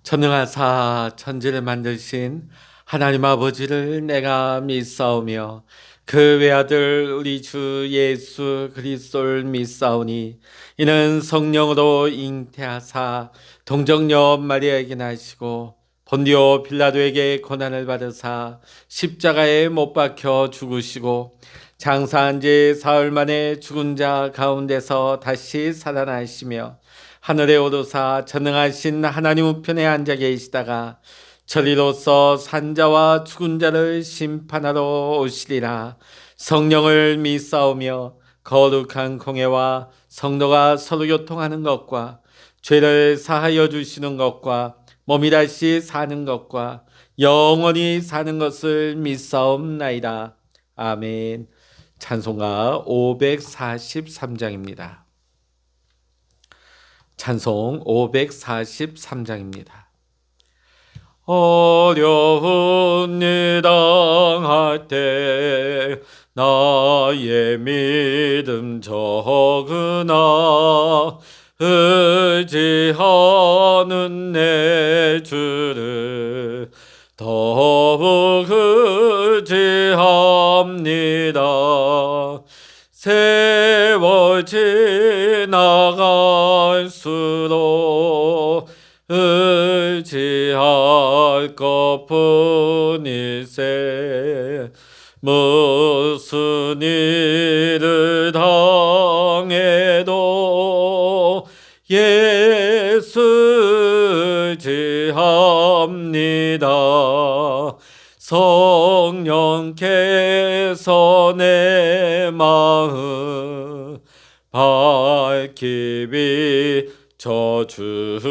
전능하사 천지를 만드신 하나님 아버지를 내가 믿사오며 그 외아들 우리 주 예수 그리스도를 믿사오니 이는 성령으로 잉태하사 동정녀 마리아에게 나시고 본디오 빌라도에게 고난을 받으사 십자가에 못 박혀 죽으시고 장사한 지 사흘 만에 죽은 자 가운데서 다시 살아나시며 하늘에 오르사 전능하신 하나님 우편에 앉아 계시다가 저리로서 산자와 죽은 자를 심판하러 오시리라. 성령을 믿사오며 거룩한 공회와 성도가 서로 교통하는 것과 죄를 사하여 주시는 것과 몸이 다시 사는 것과 영원히 사는 것을 믿사옵나이다. 아멘. 찬송가 543장입니다. 찬송 543장입니다. 어려운 일 당할 때 나의 믿음 적으나 의지하는 내 주를 더욱 의지합니다. 세월 지나갈수록 의지할 것뿐일세. 무슨 일을 당해도 예수 의지합니다. 성령께서 내 마음 밝히 비춰주시니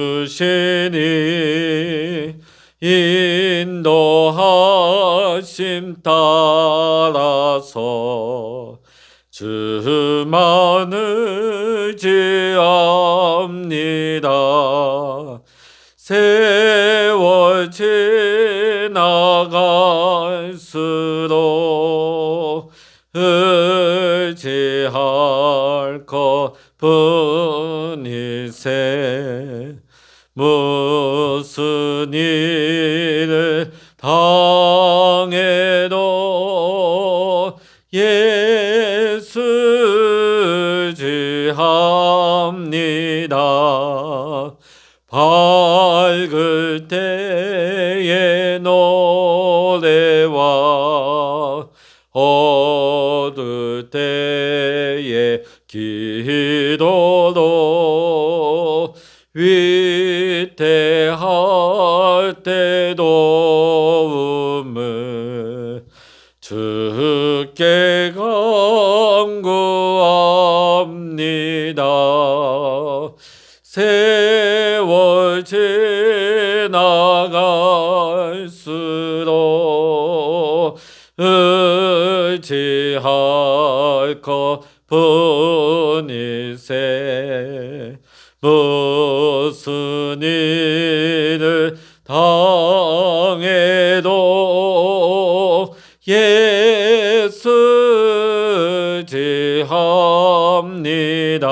인도하심 따라서 주만 의지합니다. 세월 지나갈수록 의지할 것뿐일세. 무슨 일을 당해도 예수 의지합니다. 밝을 때의 노래와 어두울 때의 기도로 위태할 때 도움을 주께 간구합니다. 세월 지나갈수록 의지할 것뿐일세. 무슨 일을 당해도 예수 의지합니다.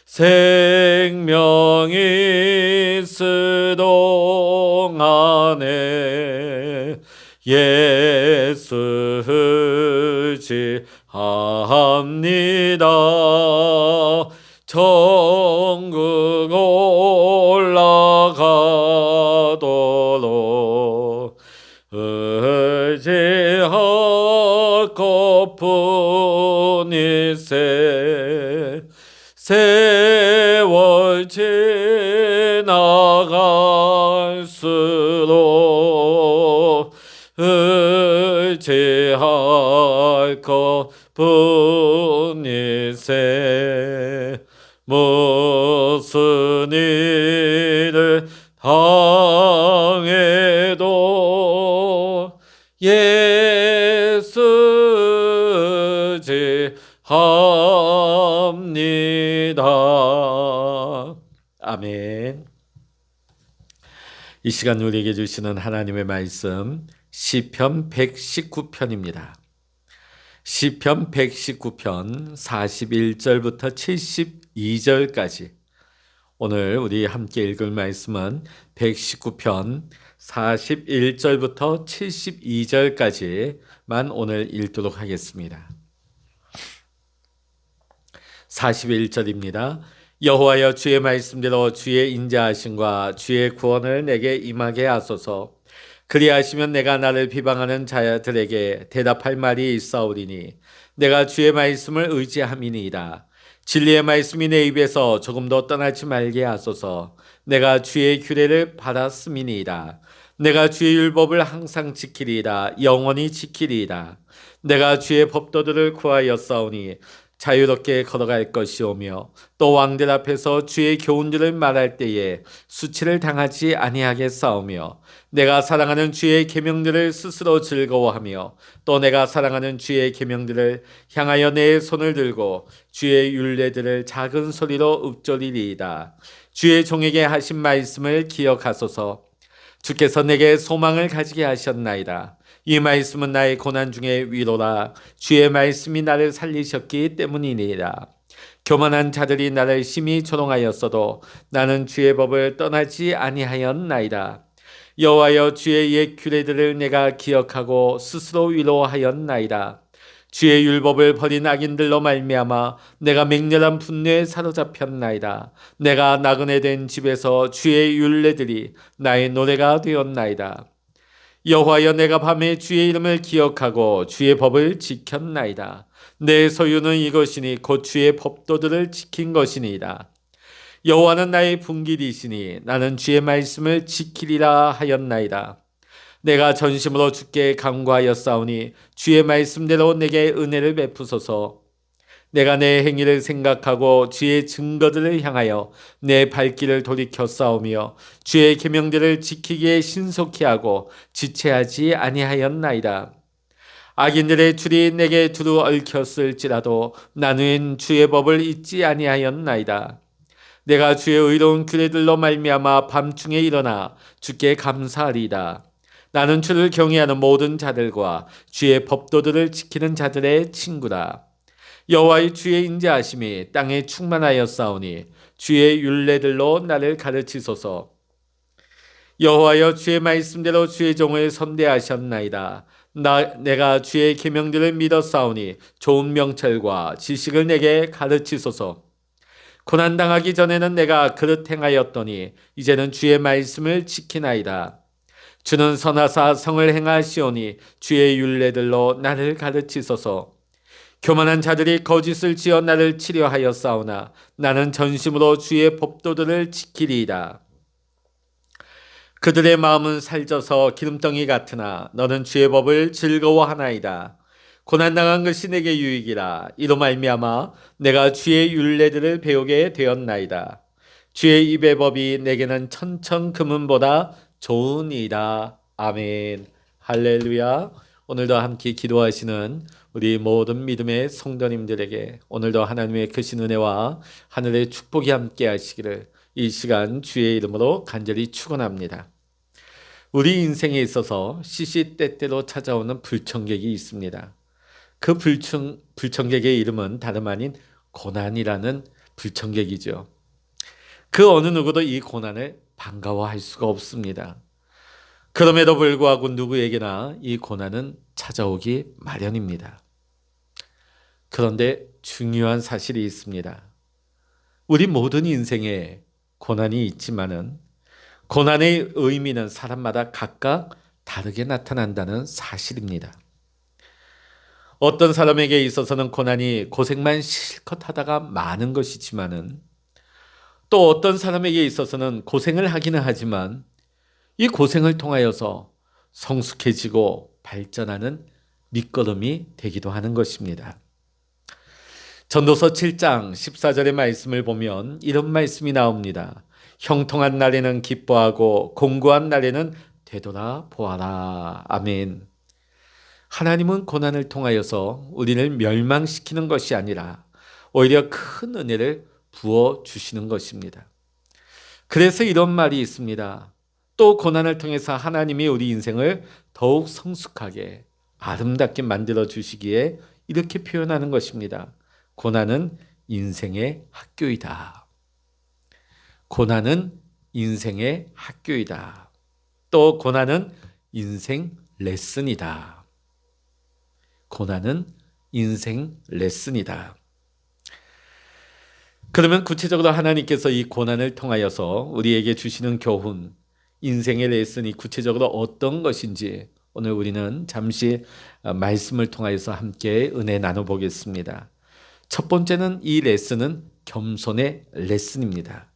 생명이 있을 동안에 예수 의지합니다. 천국 올라가도록 의지할 것뿐일세. 세월 지나갈수록 의지할 것뿐일세. 무슨 일을 당해도 예수 의지합니다. 아멘. 이 시간 우리에게 주시는 하나님의 말씀 시편 119편입니다. 시편 119편 41절부터 72절까지 오늘 우리 함께 읽을 말씀은 119편 41절부터 72절까지만 오늘 읽도록 하겠습니다. 41절입니다. 여호와여, 주의 말씀대로 주의 인자하심과 주의 구원을 내게 임하게 하소서. 그리하시면 내가 나를 비방하는 자들에게 대답할 말이 있사오리니 내가 주의 말씀을 의지함이니이다. 진리의 말씀이 내 입에서 조금도 떠나지 말게 하소서. 내가 주의 규례를 받았음이니이다. 내가 주의 율법을 항상 지키리이다. 영원히 지키리이다. 내가 주의 법도들을 구하였사오니 자유롭게 걸어갈 것이오며 또 왕들 앞에서 주의 교훈들을 말할 때에 수치를 당하지 아니하겠사오며 내가 사랑하는 주의 계명들을 스스로 즐거워하며 또 내가 사랑하는 주의 계명들을 향하여 내 손을 들고 주의 율례들을 작은 소리로 읊조리리이다. 주의 종에게 하신 말씀을 기억하소서. 주께서 내게 소망을 가지게 하셨나이다. 이 말씀은 나의 고난 중에 위로라. 주의 말씀이 나를 살리셨기 때문이니라. 교만한 자들이 나를 심히 조롱하였어도 나는 주의 법을 떠나지 아니하였나이다. 여호와여, 주의 옛 규례들을 내가 기억하고 스스로 위로하였나이다. 주의 율법을 버린 악인들로 말미암아 내가 맹렬한 분노에 사로잡혔나이다. 내가 나그네 된 집에서 주의 율례들이 나의 노래가 되었나이다. 여호와여, 내가 밤에 주의 이름을 기억하고 주의 법을 지켰나이다. 내 소유는 이것이니 곧 주의 법도들을 지킨 것이니이다. 여호와는 나의 분길이시니 나는 주의 말씀을 지키리라 하였나이다. 내가 전심으로 주께 간구하였사오니 주의 말씀대로 내게 은혜를 베푸소서. 내가 내 행위를 생각하고 주의 증거들을 향하여 내 발길을 돌이켜 싸우며 주의 계명들을 지키기에 신속히 하고 지체하지 아니하였나이다. 악인들의 줄이 내게 두루 얽혔을지라도 나는 주의 법을 잊지 아니하였나이다. 내가 주의 의로운 규례들로 말미암아 밤중에 일어나 주께 감사하리이다. 나는 주를 경외하는 모든 자들과 주의 법도들을 지키는 자들의 친구다. 여호와의 주의 인자하심이 땅에 충만하였사오니 주의 율례들로 나를 가르치소서. 여호와여, 주의 말씀대로 주의 종을 선대하셨나이다. 내가 주의 계명들을 믿었사오니 좋은 명철과 지식을 내게 가르치소서. 고난당하기 전에는 내가 그릇 행하였더니 이제는 주의 말씀을 지키나이다. 주는 선하사 성을 행하시오니 주의 율례들로 나를 가르치소서. 교만한 자들이 거짓을 지어 나를 치려하였사오나 나는 전심으로 주의 법도들을 지키리이다. 그들의 마음은 살쪄서 기름덩이 같으나 너는 주의 법을 즐거워하나이다. 고난당한 것이 내게 유익이라. 이로 말미암아 내가 주의 율례들을 배우게 되었나이다. 주의 입의 법이 내게는 천천 금은보다 좋으니이다. 아멘. 할렐루야. 오늘도 함께 기도하시는 우리 모든 믿음의 성도님들에게 오늘도 하나님의 크신 은혜와 하늘의 축복이 함께 하시기를 이 시간 주의 이름으로 간절히 축원합니다. 우리 인생에 있어서 시시때때로 찾아오는 불청객이 있습니다. 그 불청객의 이름은 다름 아닌 고난이라는 불청객이죠. 그 어느 누구도 이 고난을 반가워할 수가 없습니다. 그럼에도 불구하고 누구에게나 이 고난은 찾아오기 마련입니다. 그런데 중요한 사실이 있습니다. 우리 모든 인생에 고난이 있지만은 고난의 의미는 사람마다 각각 다르게 나타난다는 사실입니다. 어떤 사람에게 있어서는 고난이 고생만 실컷 하다가 많은 것이지만은 또 어떤 사람에게 있어서는 고생을 하기는 하지만 이 고생을 통하여서 성숙해지고 발전하는 밑거름이 되기도 하는 것입니다. 전도서 7장 14절의 말씀을 보면 이런 말씀이 나옵니다. 형통한 날에는 기뻐하고 공고한 날에는 되돌아보아라. 아멘. 하나님은 고난을 통하여서 우리를 멸망시키는 것이 아니라 오히려 큰 은혜를 부어주시는 것입니다. 그래서 이런 말이 있습니다. 또 고난을 통해서 하나님이 우리 인생을 더욱 성숙하게 아름답게 만들어 주시기에 이렇게 표현하는 것입니다. 고난은 인생의 학교이다. 고난은 인생의 학교이다. 또 고난은 인생 레슨이다. 고난은 인생 레슨이다. 그러면 구체적으로 하나님께서 이 고난을 통하여서 우리에게 주시는 교훈, 인생의 레슨이 구체적으로 어떤 것인지 오늘 우리는 잠시 말씀을 통하여서 함께 은혜 나눠보겠습니다. 첫 번째는 이 레슨은 겸손의 레슨입니다.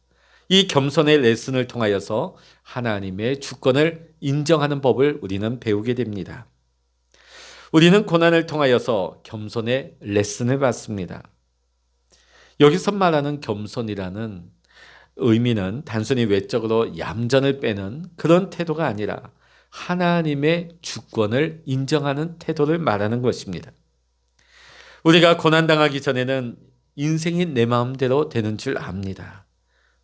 이 겸손의 레슨을 통하여서 하나님의 주권을 인정하는 법을 우리는 배우게 됩니다. 우리는 고난을 통하여서 겸손의 레슨을 받습니다. 여기서 말하는 겸손이라는 의미는 단순히 외적으로 얌전을 빼는 그런 태도가 아니라 하나님의 주권을 인정하는 태도를 말하는 것입니다. 우리가 고난당하기 전에는 인생이 내 마음대로 되는 줄 압니다.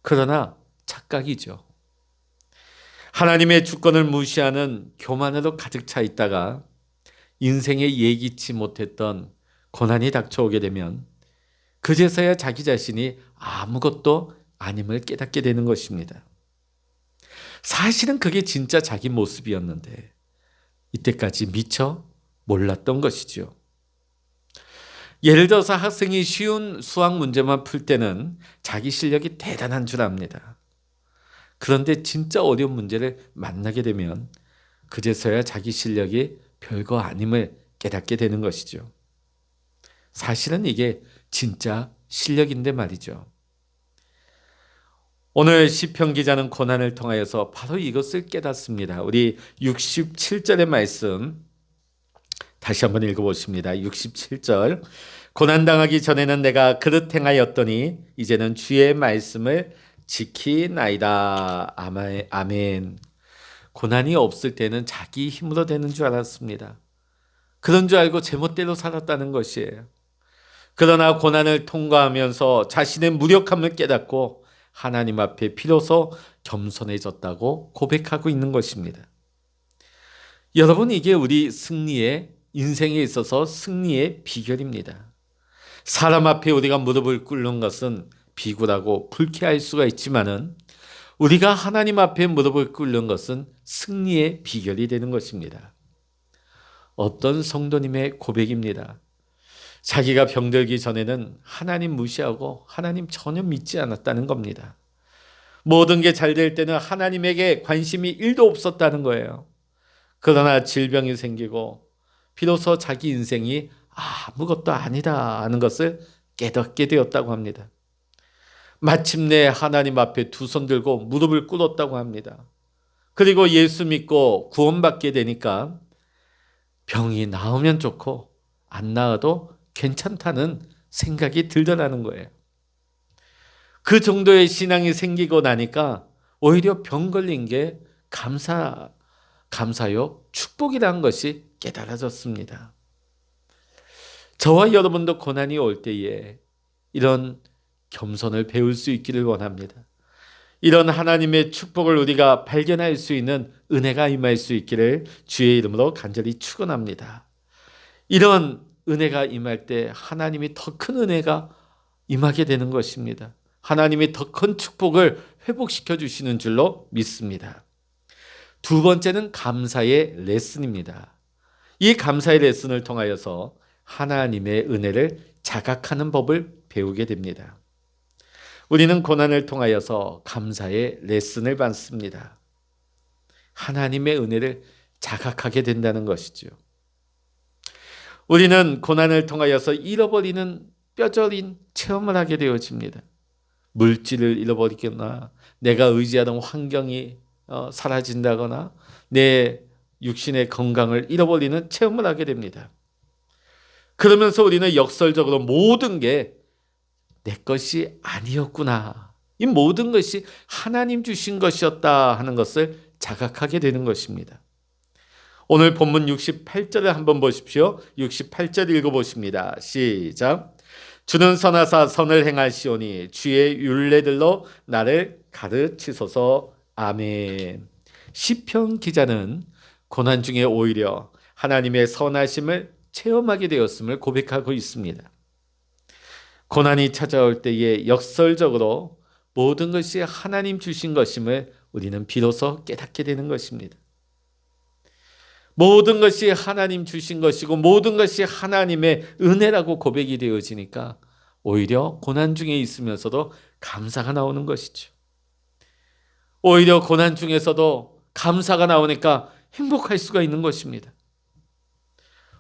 그러나 착각이죠. 하나님의 주권을 무시하는 교만으로 가득 차 있다가 인생에 예기치 못했던 고난이 닥쳐오게 되면 그제서야 자기 자신이 아무것도 아님을 깨닫게 되는 것입니다. 사실은 그게 진짜 자기 모습이었는데 이때까지 미처 몰랐던 것이죠. 예를 들어서 학생이 쉬운 수학 문제만 풀 때는 자기 실력이 대단한 줄 압니다. 그런데 진짜 어려운 문제를 만나게 되면 그제서야 자기 실력이 별거 아님을 깨닫게 되는 것이죠. 사실은 이게 진짜 실력인데 말이죠. 오늘 시편 기자는 고난을 통하여서 바로 이것을 깨닫습니다. 우리 67절의 말씀 다시 한번 읽어보십니다. 67절. 고난당하기 전에는 내가 그릇 행하였더니 이제는 주의 말씀을 지키나이다. 아멘. 고난이 없을 때는 자기 힘으로 되는 줄 알았습니다. 그런 줄 알고 제멋대로 살았다는 것이에요. 그러나 고난을 통과하면서 자신의 무력함을 깨닫고 하나님 앞에 비로소 겸손해졌다고 고백하고 있는 것입니다. 여러분, 이게 우리 승리의 인생에 있어서 승리의 비결입니다. 사람 앞에 우리가 무릎을 꿇는 것은 비굴하고 불쾌할 수가 있지만은 우리가 하나님 앞에 무릎을 꿇는 것은 승리의 비결이 되는 것입니다. 어떤 성도님의 고백입니다. 자기가 병들기 전에는 하나님 무시하고 하나님 전혀 믿지 않았다는 겁니다. 모든 게 잘 될 때는 하나님에게 관심이 1도 없었다는 거예요. 그러나 질병이 생기고 비로소 자기 인생이 아무것도 아니다 하는 것을 깨닫게 되었다고 합니다. 마침내 하나님 앞에 두 손 들고 무릎을 꿇었다고 합니다. 그리고 예수 믿고 구원받게 되니까 병이 나으면 좋고 안 나아도 괜찮다는 생각이 들더라는 거예요. 그 정도의 신앙이 생기고 나니까 오히려 병 걸린 게 감사요, 축복이라는 것이 깨달아졌습니다. 저와 여러분도 고난이 올 때에 이런 겸손을 배울 수 있기를 원합니다. 이런 하나님의 축복을 우리가 발견할 수 있는 은혜가 임할 수 있기를 주의 이름으로 간절히 축원합니다. 이런 은혜가 임할 때 하나님이 더 큰 은혜가 임하게 되는 것입니다. 하나님이 더 큰 축복을 회복시켜 주시는 줄로 믿습니다. 두 번째는 감사의 레슨입니다. 이 감사의 레슨을 통하여서 하나님의 은혜를 자각하는 법을 배우게 됩니다. 우리는 고난을 통하여서 감사의 레슨을 받습니다. 하나님의 은혜를 자각하게 된다는 것이죠. 우리는 고난을 통하여서 잃어버리는 뼈저린 체험을 하게 되어집니다. 물질을 잃어버리거나 내가 의지하던 환경이 사라진다거나 내 육신의 건강을 잃어버리는 체험을 하게 됩니다. 그러면서 우리는 역설적으로 모든 게 내 것이 아니었구나, 이 모든 것이 하나님 주신 것이었다 하는 것을 자각하게 되는 것입니다. 오늘 본문 68절을 한번 보십시오. 68절 읽어보십니다. 시작. 주는 선하사 선을 행하시오니 주의 율례들로 나를 가르치소서. 아멘. 시편 기자는 고난 중에 오히려 하나님의 선하심을 체험하게 되었음을 고백하고 있습니다. 고난이 찾아올 때에 역설적으로 모든 것이 하나님 주신 것임을 우리는 비로소 깨닫게 되는 것입니다. 모든 것이 하나님 주신 것이고 모든 것이 하나님의 은혜라고 고백이 되어지니까 오히려 고난 중에 있으면서도 감사가 나오는 것이죠. 오히려 고난 중에서도 감사가 나오니까 행복할 수가 있는 것입니다.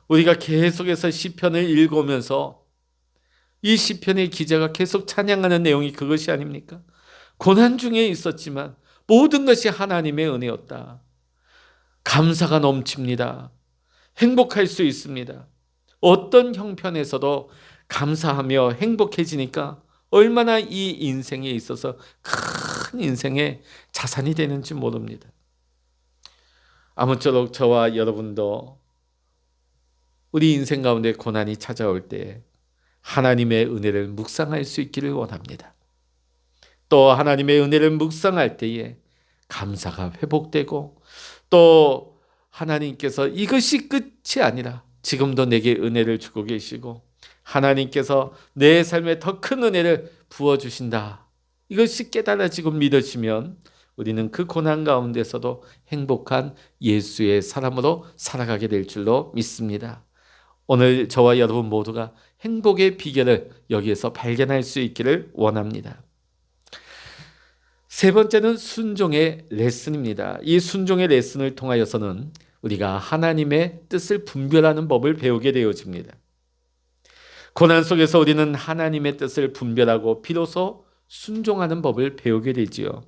우리가 계속해서 시편을 읽으면서 이 시편의 기자가 계속 찬양하는 내용이 그것이 아닙니까? 고난 중에 있었지만 모든 것이 하나님의 은혜였다. 감사가 넘칩니다. 행복할 수 있습니다. 어떤 형편에서도 감사하며 행복해지니까 얼마나 이 인생에 있어서 큰 인생의 자산이 되는지 모릅니다. 아무쪼록 저와 여러분도 우리 인생 가운데 고난이 찾아올 때 하나님의 은혜를 묵상할 수 있기를 원합니다. 또 하나님의 은혜를 묵상할 때에 감사가 회복되고 또 하나님께서 이것이 끝이 아니라 지금도 내게 은혜를 주고 계시고 하나님께서 내 삶에 더 큰 은혜를 부어주신다. 이것이 깨달아지고 믿어지면 우리는 그 고난 가운데서도 행복한 예수의 사람으로 살아가게 될 줄로 믿습니다. 오늘 저와 여러분 모두가 행복의 비결을 여기에서 발견할 수 있기를 원합니다. 세 번째는 순종의 레슨입니다. 이 순종의 레슨을 통하여서는 우리가 하나님의 뜻을 분별하는 법을 배우게 되어집니다. 고난 속에서 우리는 하나님의 뜻을 분별하고 비로소 순종하는 법을 배우게 되지요.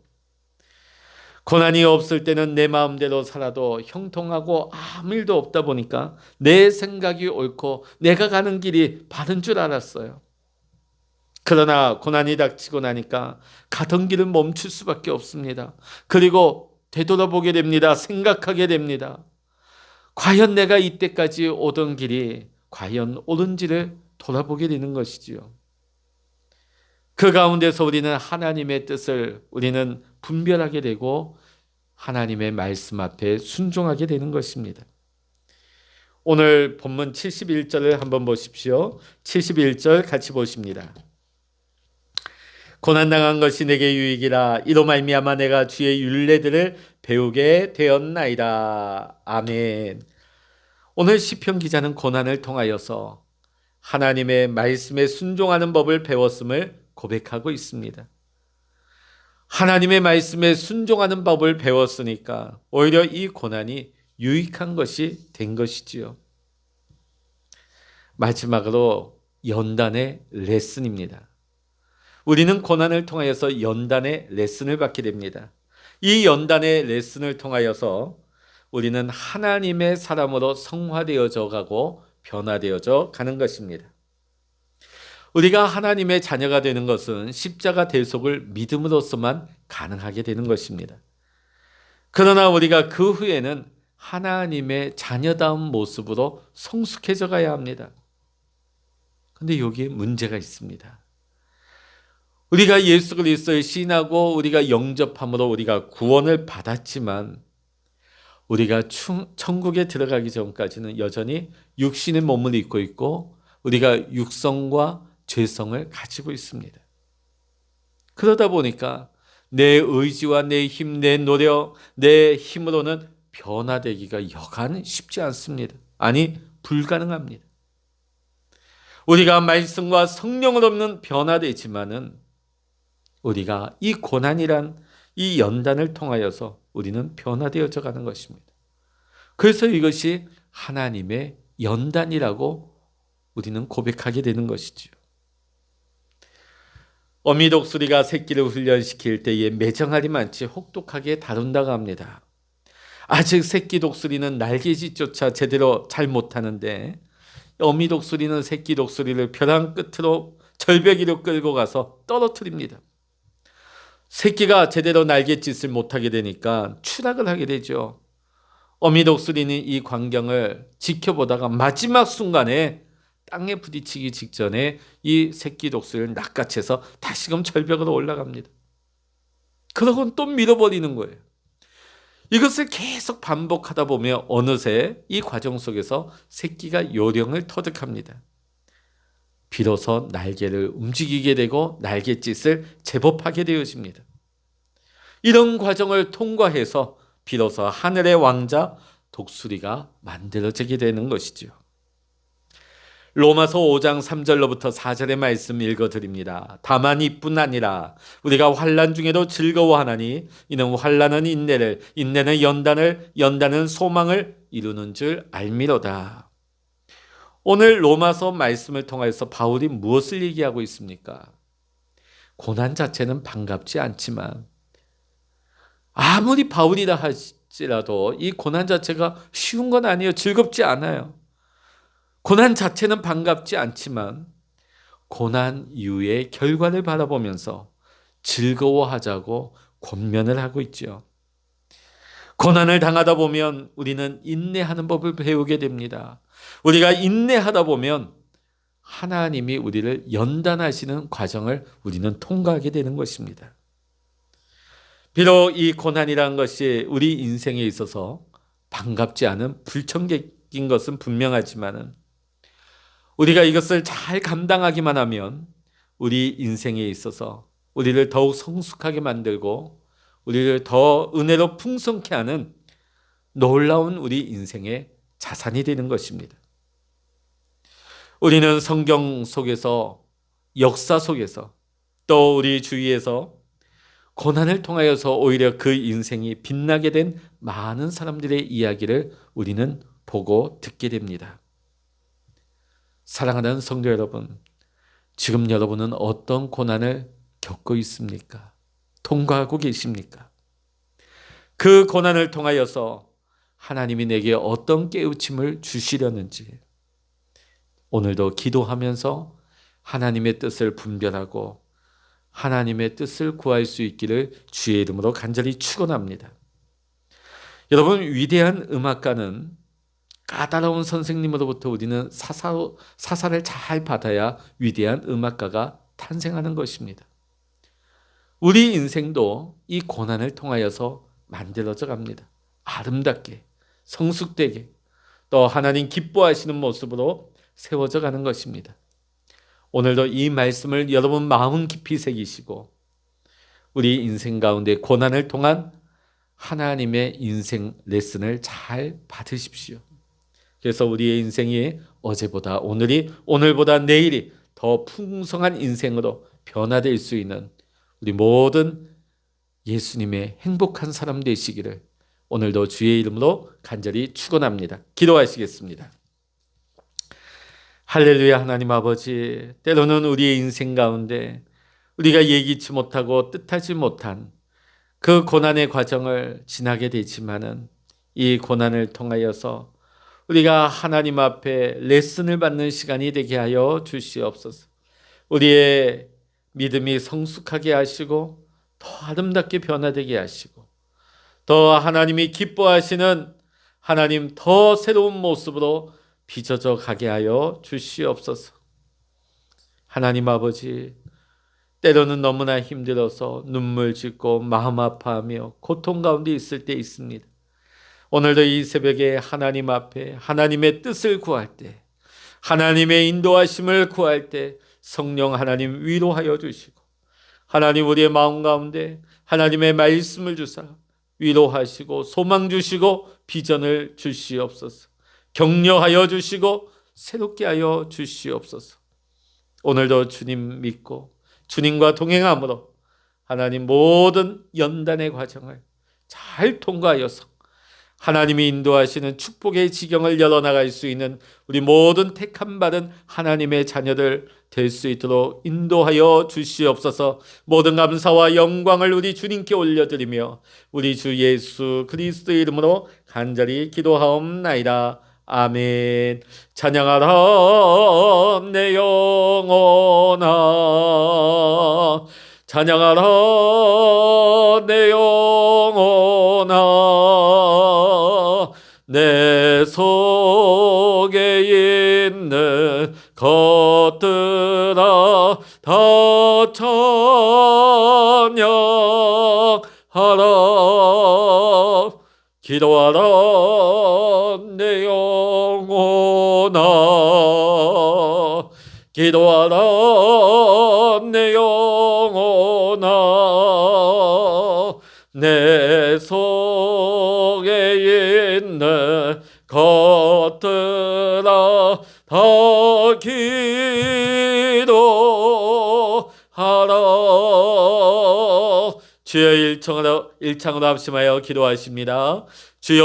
고난이 없을 때는 내 마음대로 살아도 형통하고 아무 일도 없다 보니까 내 생각이 옳고 내가 가는 길이 바른 줄 알았어요. 그러나 고난이 닥치고 나니까 가던 길을 멈출 수밖에 없습니다. 그리고 되돌아보게 됩니다. 생각하게 됩니다. 과연 내가 이때까지 오던 길이 과연 옳은지를 돌아보게 되는 것이지요. 그 가운데서 우리는 하나님의 뜻을 우리는 분별하게 되고 하나님의 말씀 앞에 순종하게 되는 것입니다. 오늘 본문 71절을 한번 보십시오. 71절 같이 보십니다. 고난당한 것이 내게 유익이라 이로 말미암아 내가 주의 율례들을 배우게 되었나이다. 아멘. 오늘 시편 기자는 고난을 통하여서 하나님의 말씀에 순종하는 법을 배웠음을 고백하고 있습니다. 하나님의 말씀에 순종하는 법을 배웠으니까 오히려 이 고난이 유익한 것이 된 것이지요. 마지막으로 연단의 레슨입니다. 우리는 고난을 통하여서 연단의 레슨을 받게 됩니다. 이 연단의 레슨을 통하여서 우리는 하나님의 사람으로 성화되어져 가고 변화되어져 가는 것입니다. 우리가 하나님의 자녀가 되는 것은 십자가 대속을 믿음으로서만 가능하게 되는 것입니다. 그러나 우리가 그 후에는 하나님의 자녀다운 모습으로 성숙해져 가야 합니다. 그런데 여기에 문제가 있습니다. 우리가 예수 그리스도를 신하고 우리가 영접함으로 우리가 구원을 받았지만 우리가 천국에 들어가기 전까지는 여전히 육신의 몸을 입고 있고 우리가 육성과 죄성을 가지고 있습니다. 그러다 보니까 내 의지와 내 힘, 내 노력, 내 힘으로는 변화되기가 여간 쉽지 않습니다. 아니, 불가능합니다. 우리가 말씀과 성령으로는 변화되지만은 우리가 이 고난이란 이 연단을 통하여서 우리는 변화되어져 가는 것입니다. 그래서 이것이 하나님의 연단이라고 우리는 고백하게 되는 것이지요. 어미 독수리가 새끼를 훈련시킬 때에 매정알이 많지 혹독하게 다룬다고 합니다. 아직 새끼 독수리는 날개짓조차 제대로 잘 못하는데 어미 독수리는 새끼 독수리를 벼랑 끝으로 절벽위로 끌고 가서 떨어뜨립니다. 새끼가 제대로 날갯짓을 못하게 되니까 추락을 하게 되죠. 어미 독수리는 이 광경을 지켜보다가 마지막 순간에 땅에 부딪히기 직전에 이 새끼 독수리를 낚아채서 다시금 절벽으로 올라갑니다. 그러고는 또 밀어버리는 거예요. 이것을 계속 반복하다 보면 어느새 이 과정 속에서 새끼가 요령을 터득합니다. 비로소 날개를 움직이게 되고 날갯짓을 제법하게 되어집니다. 이런 과정을 통과해서 비로소 하늘의 왕자 독수리가 만들어지게 되는 것이죠. 로마서 5장 3절로부터 4절의 말씀 읽어드립니다. 다만 이뿐 아니라 우리가 환난 중에도 즐거워하나니 이는 환난은 인내를, 인내는 연단을, 연단은 소망을 이루는 줄 알미로다. 오늘 로마서 말씀을 통해서 바울이 무엇을 얘기하고 있습니까? 고난 자체는 반갑지 않지만 아무리 바울이라 할지라도 이 고난 자체가 쉬운 건 아니에요. 즐겁지 않아요. 고난 자체는 반갑지 않지만 고난 이후의 결과를 바라보면서 즐거워하자고 권면을 하고 있죠. 고난을 당하다 보면 우리는 인내하는 법을 배우게 됩니다. 우리가 인내하다 보면 하나님이 우리를 연단하시는 과정을 우리는 통과하게 되는 것입니다. 비록 이 고난이라는 것이 우리 인생에 있어서 반갑지 않은 불청객인 것은 분명하지만 우리가 이것을 잘 감당하기만 하면 우리 인생에 있어서 우리를 더욱 성숙하게 만들고 우리를 더 은혜로 풍성케 하는 놀라운 우리 인생의 자산이 되는 것입니다. 우리는 성경 속에서, 역사 속에서, 또 우리 주위에서 고난을 통하여서 오히려 그 인생이 빛나게 된 많은 사람들의 이야기를 우리는 보고 듣게 됩니다. 사랑하는 성도 여러분, 지금 여러분은 어떤 고난을 겪고 있습니까? 통과하고 계십니까? 그 고난을 통하여서 하나님이 내게 어떤 깨우침을 주시려는지 오늘도 기도하면서 하나님의 뜻을 분별하고 하나님의 뜻을 구할 수 있기를 주의 이름으로 간절히 축원합니다. 여러분, 위대한 음악가는 까다로운 선생님으로부터 우리는 사사를 잘 받아야 위대한 음악가가 탄생하는 것입니다. 우리 인생도 이 고난을 통하여서 만들어져 갑니다. 아름답게, 성숙되게, 또 하나님 기뻐하시는 모습으로 세워져 가는 것입니다. 오늘도 이 말씀을 여러분 마음 깊이 새기시고 우리 인생 가운데 고난을 통한 하나님의 인생 레슨을 잘 받으십시오. 그래서 우리의 인생이 어제보다 오늘이, 오늘보다 내일이 더 풍성한 인생으로 변화될 수 있는 우리 모든 예수님의 행복한 사람 되시기를 오늘도 주의 이름으로 간절히 축원합니다. 기도하시겠습니다. 할렐루야. 하나님 아버지, 때로는 우리의 인생 가운데 우리가 예기치 못하고 뜻하지 못한 그 고난의 과정을 지나게 되지만은 이 고난을 통하여서 우리가 하나님 앞에 레슨을 받는 시간이 되게 하여 주시옵소서. 우리의 믿음이 성숙하게 하시고 더 아름답게 변화되게 하시고 더 하나님이 기뻐하시는 하나님 더 새로운 모습으로 빚어져 가게 하여 주시옵소서. 하나님 아버지, 때로는 너무나 힘들어서 눈물 짓고 마음 아파하며 고통 가운데 있을 때 있습니다. 오늘도 이 새벽에 하나님 앞에 하나님의 뜻을 구할 때, 하나님의 인도하심을 구할 때 성령 하나님 위로하여 주시고 하나님 우리의 마음 가운데 하나님의 말씀을 주사 위로하시고 소망 주시고 비전을 주시옵소서. 격려하여 주시고 새롭게 하여 주시옵소서. 오늘도 주님 믿고 주님과 동행함으로 하나님 모든 연단의 과정을 잘 통과하여서 하나님이 인도하시는 축복의 지경을 열어나갈 수 있는 우리 모든 택함 받은 하나님의 자녀들 될 수 있도록 인도하여 주시옵소서. 모든 감사와 영광을 우리 주님께 올려드리며 우리 주 예수 그리스도의 이름으로 간절히 기도하옵나이다. 아멘. 찬양하라 내 영혼아, 찬양하라 내 영혼아, 내 속에 있는 것들아 다 찬양하라. 기도하라 내 영혼아, 기도하라 내 영혼아 내 속에 있는 것들아 다 기도하라. 주여 일창으로 합심하여 기도하십니다. 주여